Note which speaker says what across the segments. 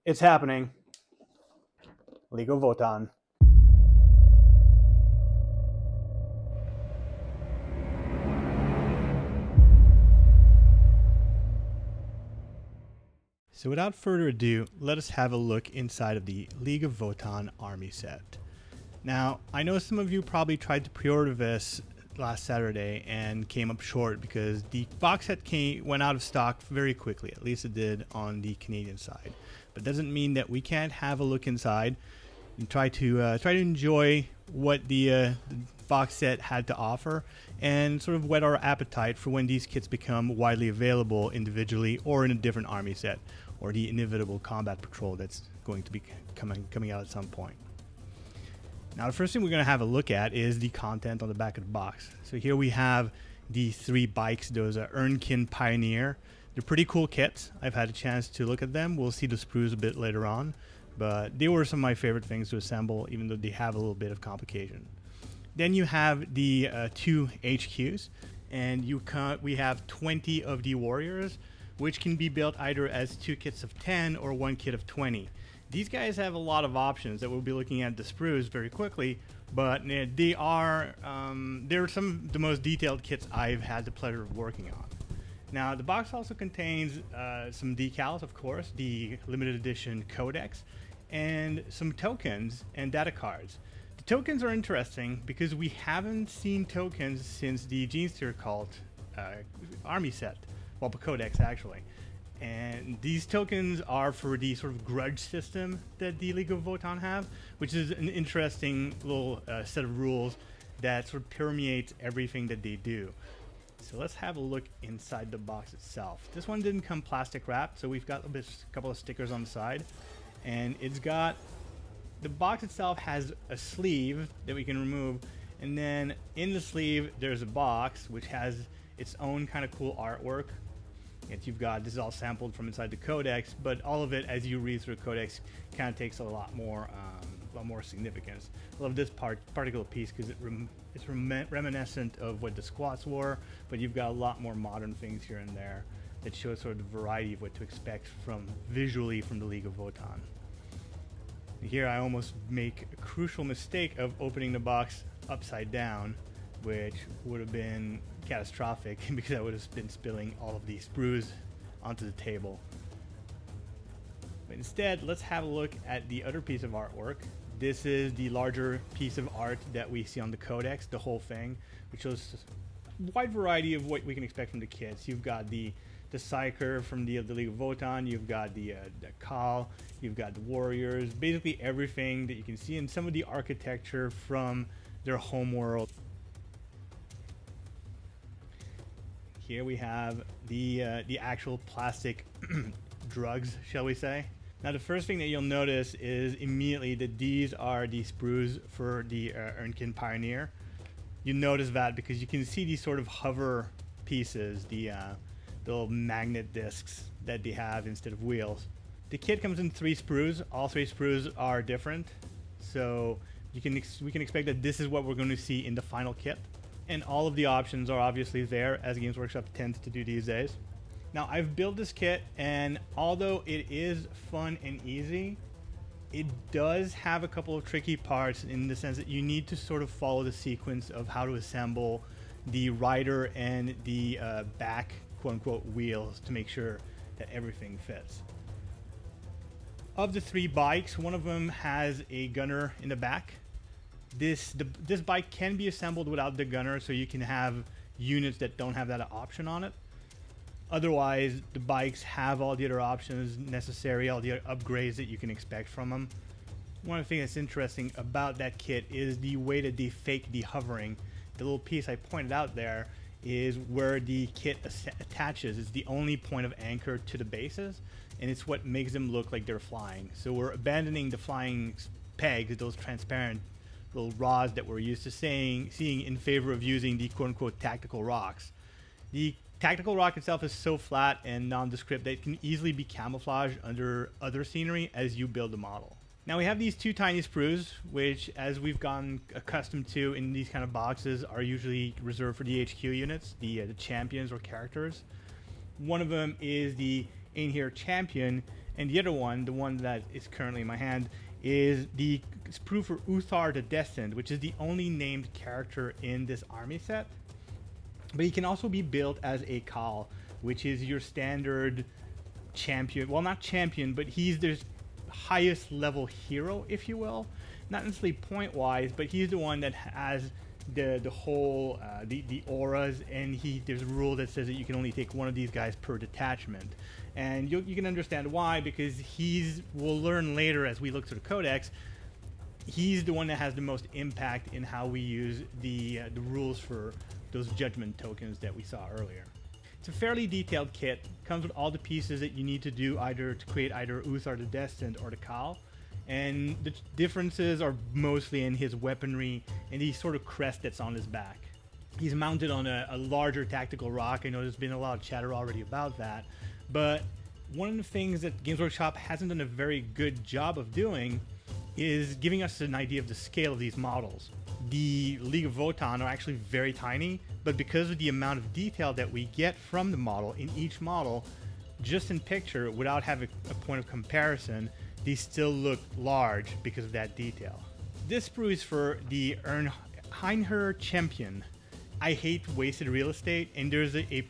Speaker 1: It's happening. League of Votann.
Speaker 2: So without further ado, let us have a look inside of the League of Votann army set. Now, I know some of you probably tried to pre-order this last Saturday and came up short because the box set went out of stock very quickly. At least it did on the Canadian side. But doesn't mean that we can't have a look inside and try to enjoy what the box set had to offer and sort of whet our appetite for when these kits become widely available individually or in a different army set, or the inevitable combat patrol that's going to be coming out at some point. Now, the first thing we're going to have a look at is the content on the back of the box. So here we have the 3 bikes. Those are Urnkin Pioneer. They're pretty cool kits. I've had a chance to look at them. We'll see the sprues a bit later on, but they were some of my favorite things to assemble, even though they have a little bit of complication. Then you have the 2 HQs, and we have 20 of the warriors, which can be built either as 2 kits of 10 or 1 kit of 20. These guys have a lot of options that we'll be looking at the sprues very quickly, but they're some of the most detailed kits I've had the pleasure of working on. Now, the box also contains some decals, of course, the limited edition Codex, and some tokens and data cards. The tokens are interesting because we haven't seen tokens since the Genesteer Cult army set, well, the Codex actually. And these tokens are for the sort of grudge system that the League of Votann have, which is an interesting little set of rules that sort of permeates everything that they do. So let's have a look inside the box itself. This one didn't come plastic wrapped, so we've got a couple of stickers on the side. And the box itself has a sleeve that we can remove. And then in the sleeve, there's a box which has its own kind of cool artwork. This is all sampled from inside the Codex, but all of it, as you read through the Codex, kind of takes a lot more significance. I love this particular piece because it's reminiscent of what the squats wore, but you've got a lot more modern things here and there that show sort of the variety of what to expect visually from the League of Votann. Here I almost make a crucial mistake of opening the box upside down, which would have been catastrophic because I would have been spilling all of these sprues onto the table. But instead, let's have a look at the other piece of artwork. This is the larger piece of art that we see on the Codex, the whole thing, which shows a wide variety of what we can expect from the kits. You've got the Psyker from the League of Votann, you've got the Khal, you've got the warriors, basically everything that you can see, and some of the architecture from their homeworld. Here we have the actual plastic drugs, shall we say. Now, the first thing that you'll notice is immediately that these are the sprues for the Urnkin Pioneer. You notice that because you can see these sort of hover pieces, the little magnet discs that they have instead of wheels. The kit comes in 3 sprues. All 3 sprues are different, so we can expect that this is what we're going to see in the final kit. And all of the options are obviously there, as Games Workshop tends to do these days. Now, I've built this kit, and although it is fun and easy, it does have a couple of tricky parts in the sense that you need to sort of follow the sequence of how to assemble the rider and the back, quote-unquote, wheels to make sure that everything fits. Of the 3 bikes, one of them has a gunner in the back. This bike can be assembled without the gunner, so you can have units that don't have that option on it. Otherwise, the bikes have all the other options necessary, all the other upgrades that you can expect from them. One of the things that's interesting about that kit is the way that they fake the hovering. The little piece I pointed out there is where the kit attaches. It's the only point of anchor to the bases, and it's what makes them look like they're flying. So we're abandoning the flying pegs, those transparent little rods that we're used to seeing in favor of using the quote-unquote tactical rocks. The tactical rock itself is so flat and nondescript that it can easily be camouflaged under other scenery as you build the model. Now we have these 2 tiny sprues, which, as we've gotten accustomed to in these kind of boxes, are usually reserved for the HQ units, the champions or characters. One of them is the in here champion, And the other one, the one that is currently in my hand, is the sprue for Uthar the Destined, which is the only named character in this army set. But he can also be built as a Khal, which is your standard champion. Well, not champion, but he's the highest level hero, if you will. Not necessarily point wise, but he's the one that has the whole the auras, and there's a rule that says that you can only take one of these guys per detachment. And you can understand why, because we'll learn later as we look through the Codex, he's the one that has the most impact in how we use the rules for those judgment tokens that we saw earlier. It's a fairly detailed kit, comes with all the pieces that you need to do either to create either Uthar the Destined or the Khal. And the differences are mostly in his weaponry and the sort of crest that's on his back. He's mounted on a larger tactical rock. I know there's been a lot of chatter already about that, but one of the things that Games Workshop hasn't done a very good job of doing is giving us an idea of the scale of these models. The League of Votann are actually very tiny, but because of the amount of detail that we get from the model in each model, just in picture, without having a point of comparison, these still look large because of that detail. This sprue is for the Untitled Champion. I hate wasted real estate, and there's a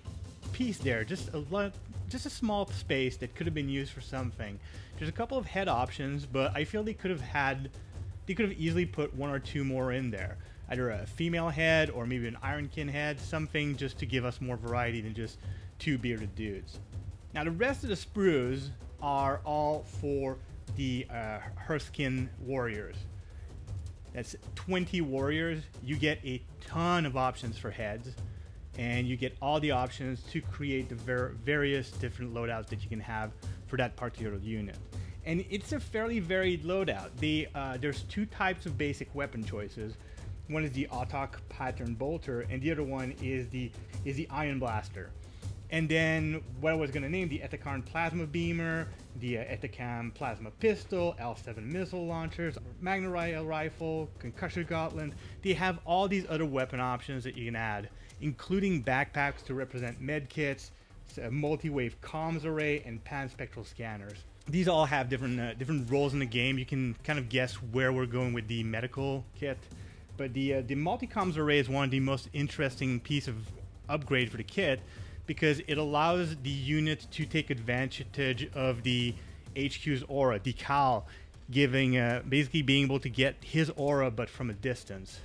Speaker 2: piece there, just a small space that could have been used for something. There's a couple of head options, but I feel they could have easily put one or two more in there. Either a female head or maybe an Ironkin head, something just to give us more variety than just two bearded dudes. Now the rest of the sprues are all for the Hearthskin warriors. That's 20 warriors. You get a ton of options for heads, and you get all the options to create the various different loadouts that you can have for that particular unit. And it's a fairly varied loadout. There's two types of basic weapon choices. One is the Autok Pattern Bolter, and the other one is the Iron Blaster. And then what I was going to name, the Ethicon Plasma Beamer, the Ethicam Plasma Pistol, L7 Missile Launchers, Magna Rifle, Concussion Gauntlet. They have all these other weapon options that you can add, including backpacks to represent medkits, a multi-wave comms array, and pan-spectral scanners. These all have different roles in the game. You can kind of guess where we're going with the medical kit. But the multi-comms array is one of the most interesting piece of upgrade for the kit, because it allows the unit to take advantage of the HQ's aura, the Khal, basically being able to get his aura but from a distance.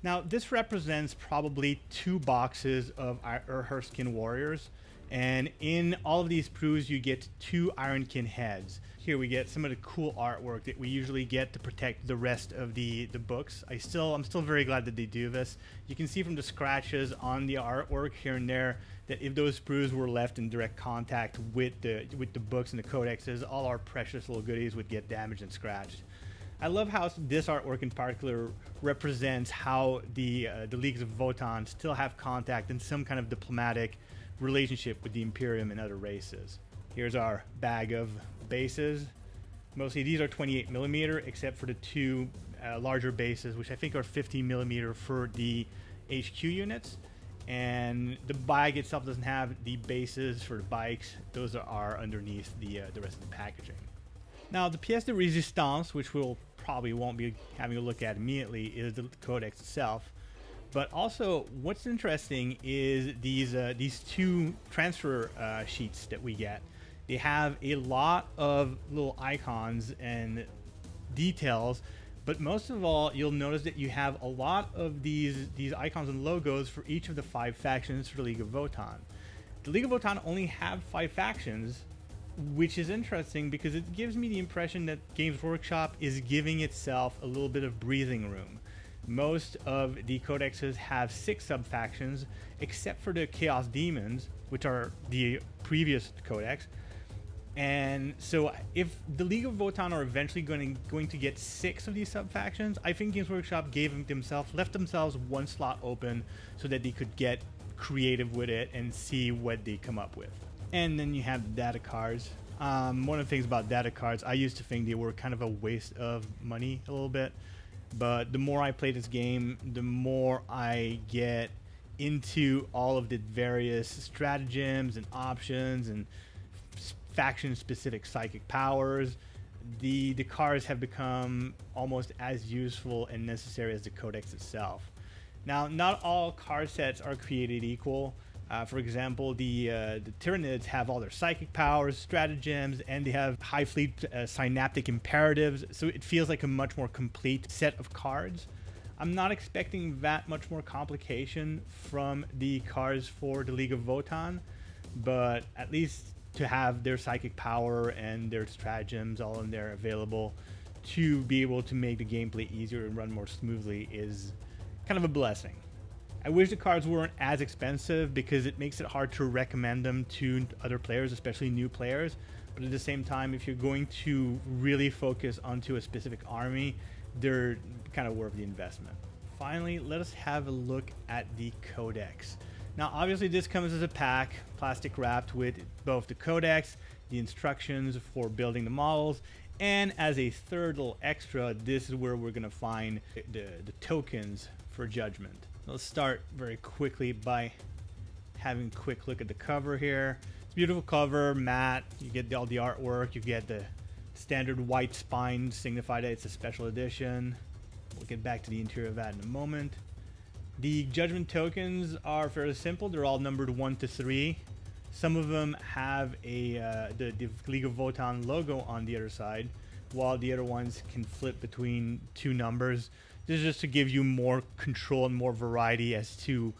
Speaker 2: Now this represents probably 2 boxes of Hearthskin warriors, and in all of these sprues you get 2 Ironkin heads. Here we get some of the cool artwork that we usually get to protect the rest of the books. I'm still very glad that they do this. You can see from the scratches on the artwork here and there that if those sprues were left in direct contact with the books and the codexes, all our precious little goodies would get damaged and scratched. I love how this artwork in particular represents how the Leagues of Votann still have contact and some kind of diplomatic relationship with the Imperium and other races. Here's our bag of bases. Mostly these are 28 millimeter, except for the 2 larger bases, which I think are 50 millimeter for the HQ units. And the bag itself doesn't have the bases for the bikes. Those are underneath the rest of the packaging. Now the pièce de résistance, which we'll probably won't be having a look at immediately, is the Codex itself. But also, what's interesting is these 2 transfer sheets that we get. They have a lot of little icons and details, but most of all, you'll notice that you have a lot of these icons and logos for each of the 5 factions for the League of Votann. The League of Votann only have 5 factions, which is interesting because it gives me the impression that Games Workshop is giving itself a little bit of breathing room. Most of the codexes have 6 sub-factions, except for the Chaos Demons, which are the previous codex. And so if the League of Votann are eventually going to get 6 of these sub-factions, I think Games Workshop left themselves 1 slot open so that they could get creative with it and see what they come up with. And then you have the data cards. One of the things about data cards, I used to think they were kind of a waste of money a little bit. But the more I play this game, the more I get into all of the various stratagems and options and faction-specific psychic powers. The cards have become almost as useful and necessary as the Codex itself. Now, not all card sets are created equal. For example, the Tyranids have all their psychic powers, stratagems, and they have high fleet synaptic imperatives, so it feels like a much more complete set of cards. I'm not expecting that much more complication from the cards for the League of Votann, but at least to have their psychic power and their stratagems all in there available to be able to make the gameplay easier and run more smoothly is kind of a blessing. I wish the cards weren't as expensive because it makes it hard to recommend them to other players, especially new players. But at the same time, if you're going to really focus onto a specific army, they're kind of worth the investment. Finally, let us have a look at the Codex. Now, obviously, this comes as a pack, plastic wrapped with both the Codex, the instructions for building the models, and as a third little extra, this is where we're going to find the tokens for Judgment. Let's start very quickly by having a quick look at the cover here. It's a beautiful cover, matte. You get all the artwork. You get the standard white spine, signify that it's a special edition. We'll get back to the interior of that in a moment. The Judgment tokens are fairly simple. They're all numbered 1 to 3. Some of them have the League of Votann logo on the other side, while the other ones can flip between 2 numbers. This is just to give you more control and more variety as to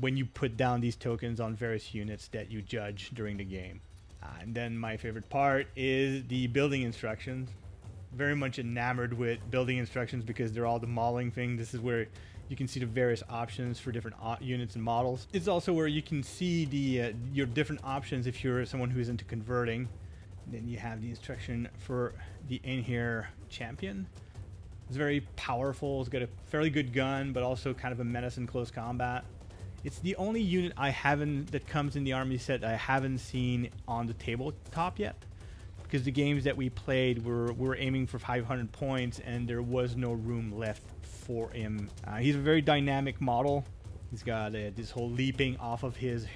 Speaker 2: when you put down these tokens on various units that you judge during the game. And then my favorite part is the building instructions. Very much enamored with building instructions because they're all the modeling thing. This is where you can see the various options for different units and models. It's also where you can see the your different options if you're someone who's into converting. Then you have the instruction for the Einherjar champion. It's very powerful. It's got a fairly good gun, but also kind of a menace in close combat. It's the only unit that comes in the army set that I haven't seen on the tabletop yet, because the games that we played were aiming for 500 points, and there was no room left for him. He's a very dynamic model. He's got this whole leaping off of his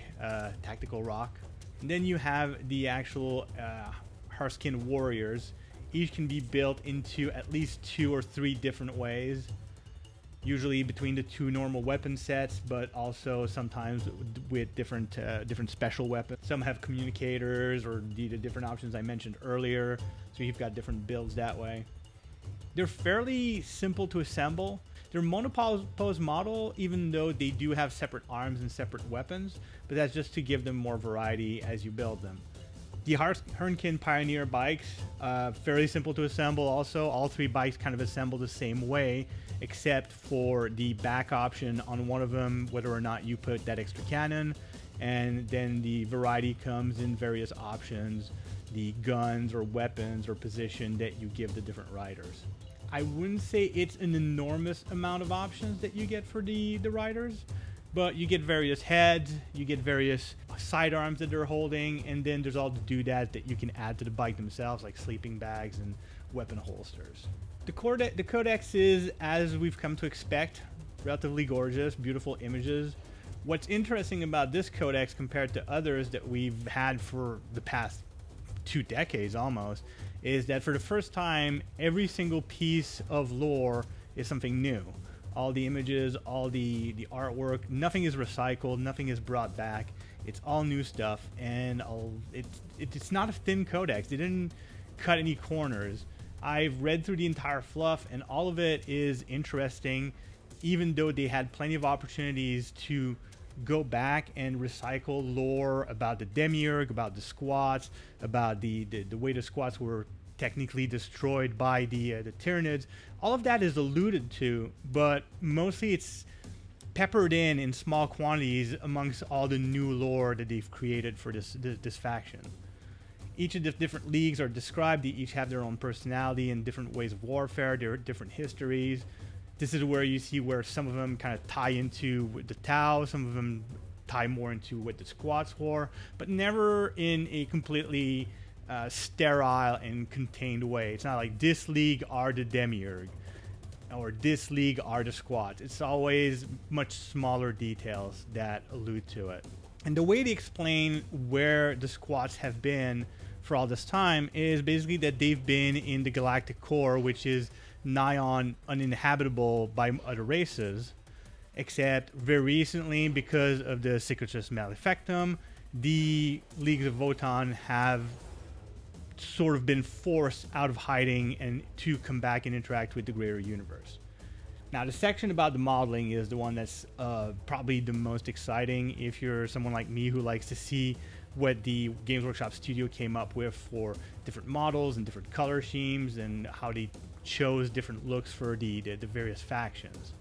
Speaker 2: tactical rock. And then you have the actual Harskin warriors. Each can be built into at least 2 or 3 different ways, usually between the 2 normal weapon sets, but also sometimes with different special weapons. Some have communicators or the different options I mentioned earlier, so you've got different builds that way. They're fairly simple to assemble. They're monopose model, even though they do have separate arms and separate weapons, but that's just to give them more variety as you build them. The Hernkin Pioneer bikes, fairly simple to assemble also. All 3 bikes kind of assemble the same way, except for the back option on one of them, whether or not you put that extra cannon. And then the variety comes in various options, the guns or weapons or position that you give the different riders. I wouldn't say it's an enormous amount of options that you get for the riders, but you get various heads, you get various sidearms that they're holding, and then there's all the doodads that you can add to the bike themselves, like sleeping bags and weapon holsters. The Codex is, as we've come to expect, relatively gorgeous, beautiful images. What's interesting about this Codex compared to others that we've had for the past 2 decades almost, is that for the first time, every single piece of lore is something new. All the images, all the artwork, nothing is recycled, nothing is brought back. It's all new stuff, and it's not a thin codex. They didn't cut any corners. I've read through the entire fluff, and all of it is interesting, even though they had plenty of opportunities to go back and recycle lore about the Demiurge, about the squats, about the way the squats were technically destroyed by the Tyranids. All of that is alluded to, but mostly it's peppered in small quantities amongst all the new lore that they've created for this faction. Each of the different leagues are described. They each have their own personality and different ways of warfare, their different histories. This is where you see where some of them kind of tie into the Tau, some of them tie more into what the squats were, but never in a completely sterile and contained way. It's not like this league are the Demiurge or this league are the squats. It's always much smaller details that allude to it. And the way they explain where the squats have been for all this time is basically that they've been in the galactic core, which is nigh on uninhabitable by other races, except very recently, because of the Secretus Malefactum, the Leagues of Votann have sort of been forced out of hiding and to come back and interact with the greater universe. Now, the section about the modeling is the one that's probably the most exciting if you're someone like me who likes to see what the Games Workshop studio came up with for different models and different color schemes and how they chose different looks for the various factions.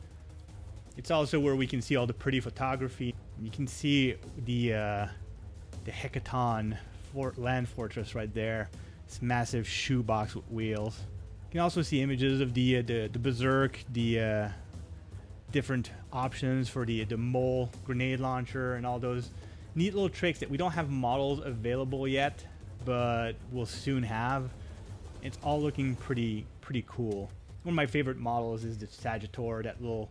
Speaker 2: It's also where we can see all the pretty photography. You can see the Hecaton land fortress right there. This massive shoebox with wheels. You can also see images of the Berserk, the different options for the mole grenade launcher, and all those neat little tricks that we don't have models available yet, but we'll soon have. It's all looking pretty cool. One of my favorite models is the Sagittor, that little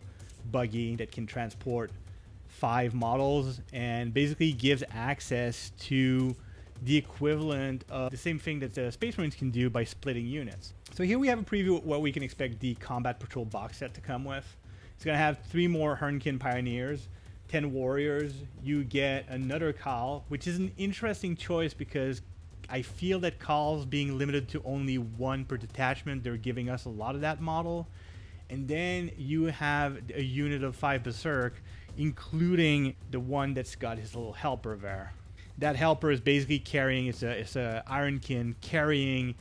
Speaker 2: buggy that can transport 5 models and basically gives access to the equivalent of the same thing that the Space Marines can do by splitting units. So here we have a preview of what we can expect the Combat Patrol box set to come with. It's going to have 3 more Hernkin Pioneers, 10 Warriors. You get another Khal, which is an interesting choice because I feel that Khal's being limited to only 1 per detachment. They're giving us a lot of that model. And then you have a unit of 5 Berserk, including the one that's got his little helper there. That helper is basically carrying, it's a Ironkin carrying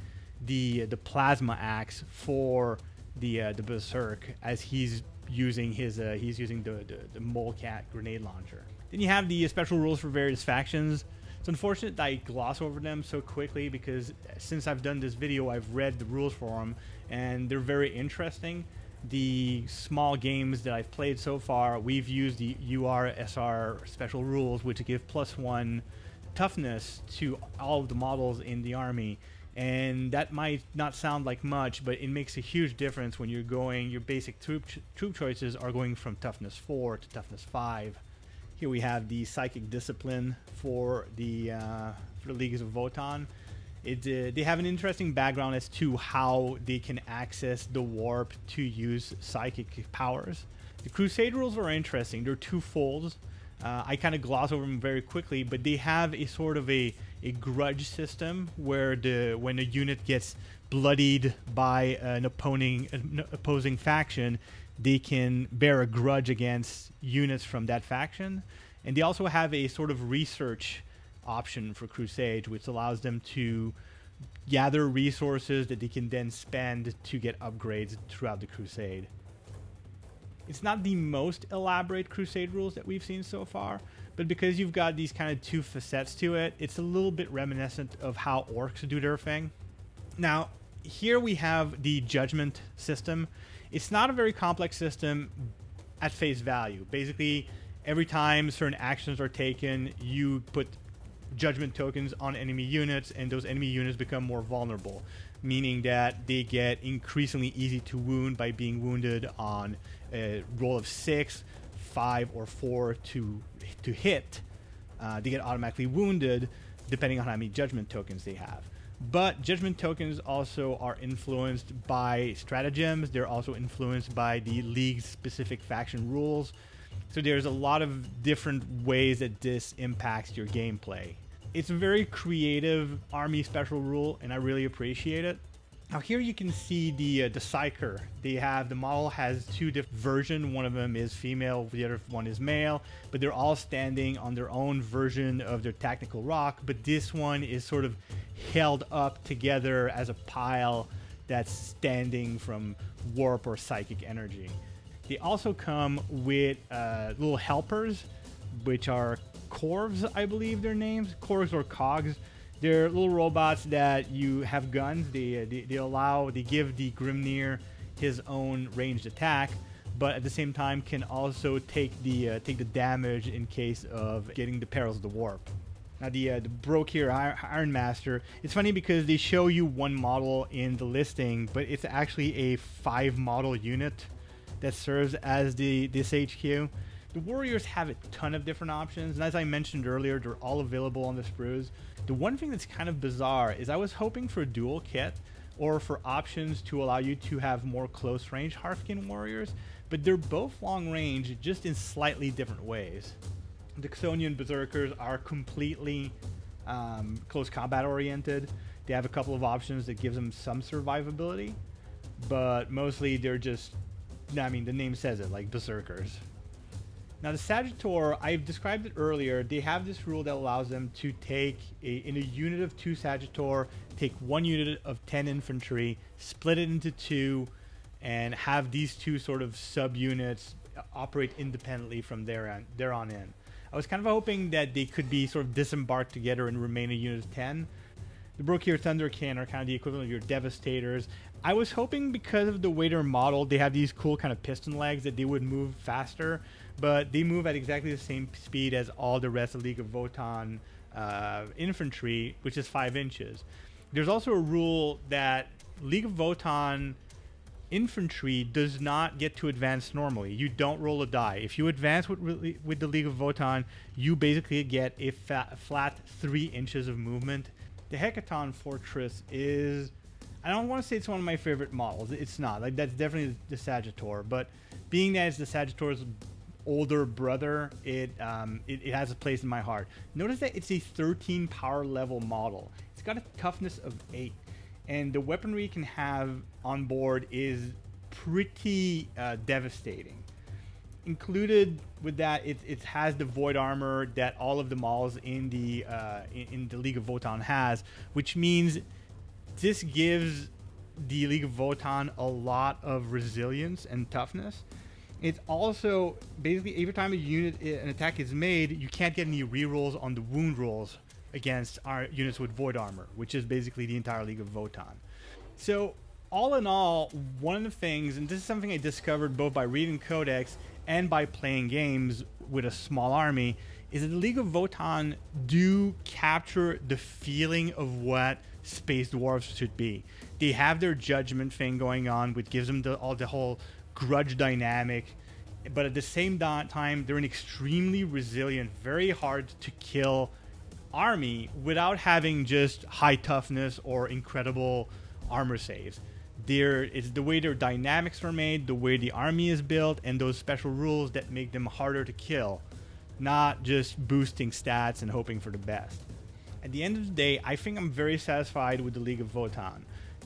Speaker 2: the plasma axe for the Berserk as he's using the Molecat grenade launcher. Then you have the special rules for various factions. It's unfortunate that I gloss over them so quickly because since I've done this video, I've read the rules for them and they're very interesting. The small games that I've played so far, we've used the URSR special rules, which give +1 toughness to all of the models in the army, and that might not sound like much, but it makes a huge difference when you're going, your basic troop choices are going from toughness 4 to toughness 5. Here we have the psychic discipline for the Leagues of Votann. They have an interesting background as to how they can access the warp to use psychic powers. The Crusade rules are interesting. They're twofold. I kind of gloss over them very quickly, but they have a sort of a grudge system where when a unit gets bloodied by an opposing faction, they can bear a grudge against units from that faction. And they also have a sort of research option for Crusade, which allows them to gather resources that they can then spend to get upgrades throughout the Crusade. It's not the most elaborate Crusade rules that we've seen so far, but because you've got these kind of 2 facets to it, it's a little bit reminiscent of how orcs do their thing. Now, here we have the judgment system. It's not a very complex system at face value. Basically, every time certain actions are taken, you put judgment tokens on enemy units, and those enemy units become more vulnerable, meaning that they get increasingly easy to wound by being wounded on a roll of 6, 5, or 4 to hit. They get automatically wounded depending on how many judgment tokens they have. But judgment tokens also are influenced by stratagems. They're also influenced by the league's specific faction rules. So there's a lot of different ways that this impacts your gameplay. It's a very creative army special rule, and I really appreciate it. Now here you can see the Psyker. The model has 2 different versions. One of them is female, the other one is male, but they're all standing on their own version of their tactical rock. But this one is sort of held up together as a pile that's standing from warp or psychic energy. They also come with little helpers, which are Corvs, I believe their names. Corvs or Cogs. They're little robots that you have guns. They give the Grimnir his own ranged attack, but at the same time can also take the damage in case of getting the perils of the warp. Now the Brokir Iron Master, it's funny because they show you 1 model in the listing, but it's actually a 5 model unit that serves as this HQ. The warriors have a ton of different options, and as I mentioned earlier, they're all available on the sprues. The one thing that's kind of bizarre is I was hoping for a dual kit or for options to allow you to have more close range Hearthkin warriors, but they're both long range, just in slightly different ways. The Xonian Berserkers are completely close combat oriented. They have a couple of options that gives them some survivability, but mostly they're just, I mean, the name says it, like Berserkers. Now the Sagittor, I've described it earlier, they have this rule that allows them to take, in a unit of 2 Sagittor, take 1 unit of 10 infantry, split it into 2, and have these 2 sort of subunits operate independently from there on in. I was kind of hoping that they could be sort of disembarked together and remain a unit of 10. The Brokir Thunderkin are kind of the equivalent of your Devastators. I was hoping because of the way they're modeled, they have these cool kind of piston legs that they would move faster, but they move at exactly the same speed as all the rest of League of Votann infantry, which is 5 inches. There's also a rule that League of Votann infantry does not get to advance normally. You don't roll a die. If you advance with the League of Votann, you basically get a flat 3 inches of movement. The Hecaton Fortress is, I don't want to say it's one of my favorite models. It's not. Like, that's definitely the Sagittor, but being that it's the Sagittor's older brother, it has a place in my heart. Notice that it's a 13 power level model. It's got a toughness of 8, and the weaponry it can have on board is pretty devastating. Included with that, it has the void armor that all of the models in the League of Votann has, which means this gives the League of Votann a lot of resilience and toughness. It's also basically every time an attack is made, you can't get any rerolls on the wound rolls against our units with void armor, which is basically the entire League of Votann. So all in all, one of the things, and this is something I discovered both by reading Codex and by playing games with a small army, is that the League of Votann do capture the feeling of what Space Dwarves should be. They have their judgment thing going on, which gives them the whole grudge dynamic, but at the same time, they're an extremely resilient, very hard to kill army without having just high toughness or incredible armor saves. It's the way their dynamics are made, the way the army is built, and those special rules that make them harder to kill, not just boosting stats and hoping for the best. At the end of the day, I think I'm very satisfied with the League of Votann.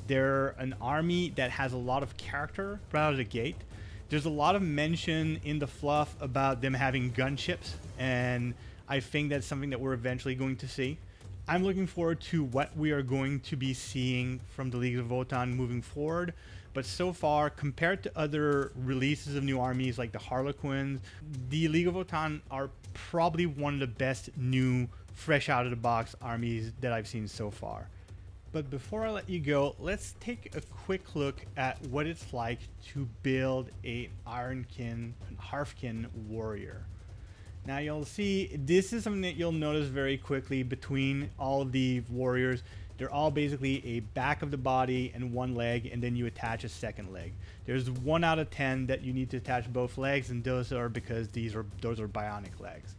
Speaker 2: They're an army that has a lot of character right out of the gate. There's a lot of mention in the fluff about them having gunships, and I think that's something that we're eventually going to see. I'm looking forward to what we are going to be seeing from the League of Votann moving forward. But so far, compared to other releases of new armies like the Harlequins, the League of Votann are probably one of the best new, fresh out of the box armies that I've seen so far. But before I let you go, let's take a quick look at what it's like to build a Hearthkin warrior. Now you'll see this is something that you'll notice very quickly between all of the warriors. They're all basically a back of the body and one leg, and then you attach a second leg. There's 1 out of 10 that you need to attach both legs, and those are because those are bionic legs.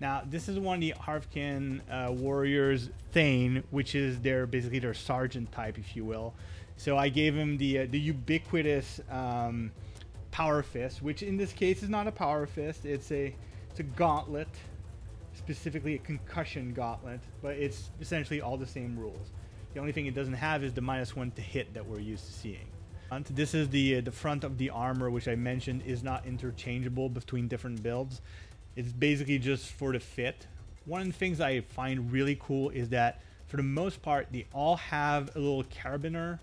Speaker 2: Now this is one of the Hearthkin warriors, Thane, which is basically their sergeant type, if you will. So I gave him the ubiquitous power fist, which in this case is not a power fist. It's a gauntlet, specifically a concussion gauntlet, but it's essentially all the same rules. The only thing it doesn't have is the -1 to hit that we're used to seeing. This is the front of the armor, which I mentioned is not interchangeable between different builds. It's basically just for the fit. One of the things I find really cool is that for the most part, they all have a little carabiner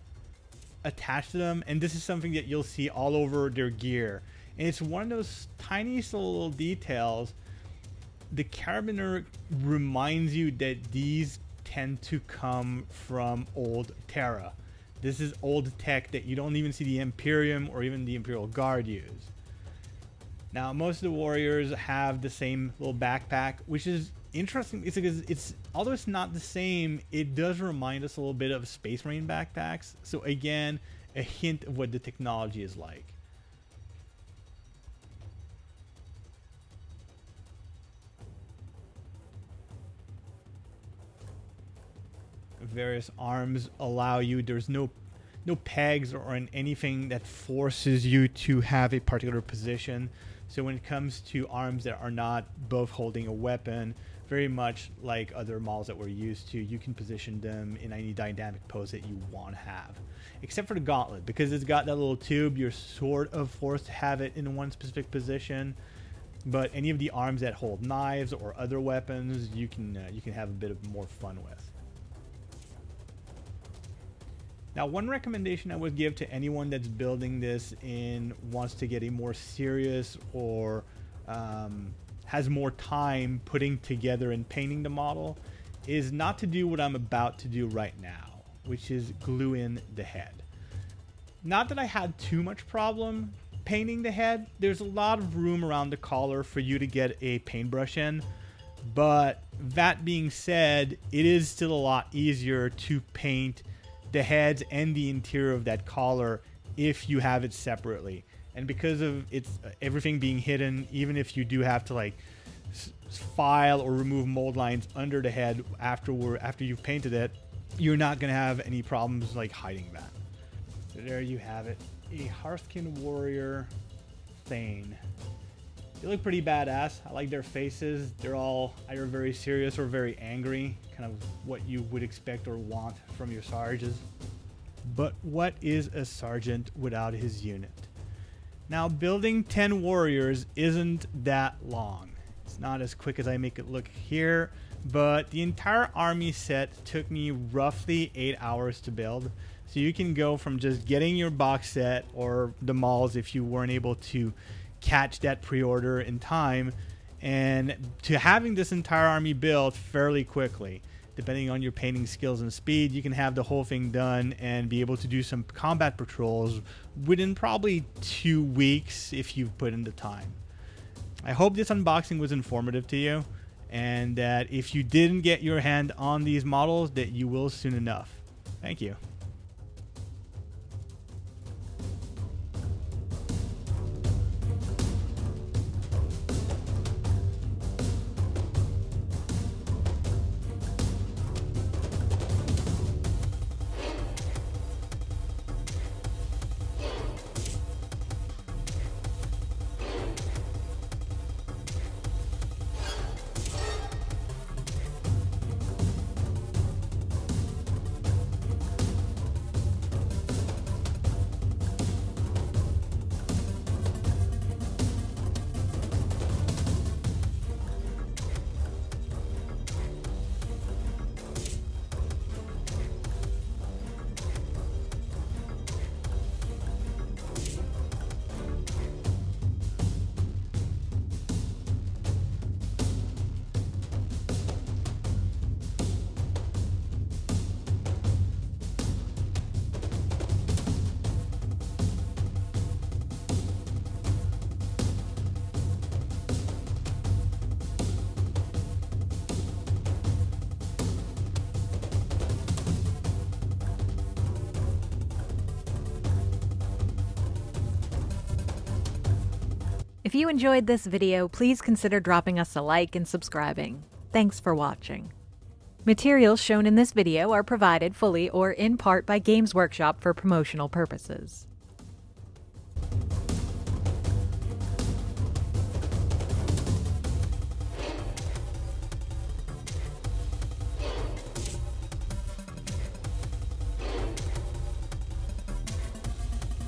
Speaker 2: attached to them, and this is something that you'll see all over their gear. And it's one of those tiniest little details. The carabiner reminds you that these tend to come from old Terra. This is old tech that you don't even see the Imperium or even the Imperial Guard use. Now, most of the warriors have the same little backpack, which is interesting. It's because although it's not the same, it does remind us a little bit of Space Marine backpacks. So again, a hint of what the technology is like. various arms allow you. There's no pegs or anything that forces you to have a particular position. So when it comes to arms that are not both holding a weapon, very much like other models that we're used to, you can position them in any dynamic pose that you want to have. Except for the gauntlet, because it's got that little tube, you're sort of forced to have it in one specific position. But any of the arms that hold knives or other weapons, you can have a bit of more fun with. Now, one recommendation I would give to anyone that's building this and wants to get a more serious or has more time putting together and painting the model is not to do what I'm about to do right now, which is glue in the head. Not that I had too much problem painting the head. There's a lot of room around the collar for you to get a paintbrush in, but that being said, it is still a lot easier to paint the heads and the interior of that collar if you have it separately. And because of everything being hidden, even if you do have to like file or remove mold lines under the head after you've painted it, you're not going to have any problems like hiding that. So there you have it, a Hearthkin Warrior Thane. They look pretty badass. I like their faces. They're all either very serious or very angry, kind of what you would expect or want from your Sarges. But what is a sergeant without his unit? Now, building 10 warriors isn't that long. It's not as quick as I make it look here, but the entire army set took me roughly 8 hours to build. So you can go from just getting your box set or the malls if you weren't able to catch that pre-order in time, and to having this entire army built fairly quickly. Depending on your painting skills and speed, you can have the whole thing done and be able to do some combat patrols within probably 2 weeks if you've put in the time. I hope this unboxing was informative to you, and that if you didn't get your hand on these models, that you will soon enough. Thank you.
Speaker 3: If you enjoyed this video, please consider dropping us a like and subscribing. Thanks for watching. Materials shown in this video are provided fully or in part by Games Workshop for promotional purposes.